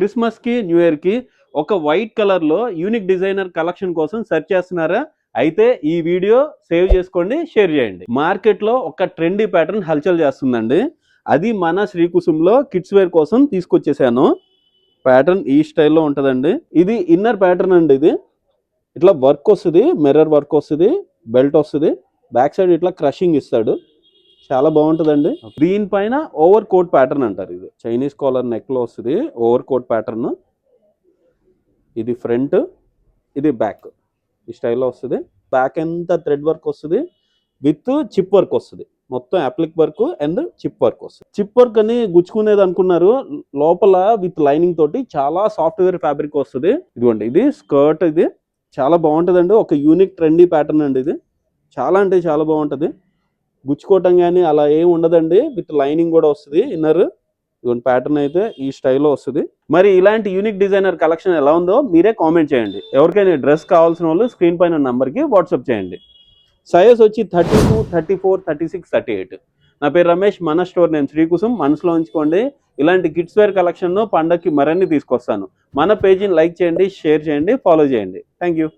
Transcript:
Christmas కి new year కి ఒక వైట్ కలర్ లో యూనిక్ డిజైనర్ కలెక్షన్ కోసం సెర్చ్ చేస్తున్నారా? అయితే ఈ వీడియో సేవ్ చేసుకోండి, షేర్ చేయండి. మార్కెట్ లో ఒక ట్రెండీ ప్యాటర్న్ హల్చల్ చేస్తుందండి. అది మన శ్రీకుసుంలో కిడ్స్ వేర్ కోసం తీసుకొచ్చేసాను. ప్యాటర్న్ ఈ స్టైల్లో ఉంటుందండి. ఇది ఇన్నర్ ప్యాటర్న్ అండి. ఇది ఇట్లా వర్క్ వస్తుంది, మిర్రర్ వర్క్ వస్తుంది, బెల్ట్ వస్తుంది, బ్యాక్ సైడ్ ఇట్లా క్రషింగ్ ఇస్తాడు. చాలా బాగుంటుందండి. దీనిపైన ఓవర్ కోట్ ప్యాటర్న్ అంటారు. ఇది చైనీస్ కాలర్ నెక్ లో వస్తుంది, ఓవర్ కోట్ ప్యాటర్న్. ఇది ఫ్రంట్, ఇది బ్యాక్, ఈ స్టైల్లో వస్తుంది. బ్యాక్ అంతా థ్రెడ్ వర్క్ వస్తుంది విత్ చిప్ వర్క్ వస్తుంది. మొత్తం అప్లిక్ వర్క్ అండ్ చిప్ వర్క్ వస్తుంది. చిప్ వర్క్ అని గుచ్చుకునేది అనుకున్నారు, లోపల విత్ లైనింగ్ తోటి చాలా సాఫ్ట్వేర్ ఫ్యాబ్రిక్ వస్తుంది. ఇదిగోండి, ఇది స్కర్ట్. ఇది చాలా బాగుంటుందండి. ఒక యూనిక్ ట్రెండీ ప్యాటర్న్ అండి. ఇది చాలా అంటే చాలా బాగుంటుంది. గుచ్చుకోవటం కానీ అలా ఏం ఉండదండి. విత్ లైనింగ్ కూడా వస్తుంది ఇన్నర్. ఇటువంటి ప్యాటర్న్ అయితే ఈ స్టైల్లో వస్తుంది. మరి ఇలాంటి యూనిక్ డిజైనర్ కలెక్షన్ ఎలా ఉందో మీరే కామెంట్ చేయండి. ఎవరికైనా డ్రెస్ కావాల్సిన వాళ్ళు స్క్రీన్ పైన నంబర్కి వాట్సాప్ చేయండి. సైజ్ వచ్చి 32, 34, 36, 38. నా పేరు రమేష్. మన స్టోర్ నేమ్ శ్రీకుసుం. మనసులో ఉంచుకోండి. ఇలాంటి కిడ్స్ వేర్ కలెక్షన్ పండగకి మరిన్ని తీసుకొస్తాను. మన పేజీని లైక్ చేయండి, షేర్ చేయండి, ఫాలో చేయండి. Thank you.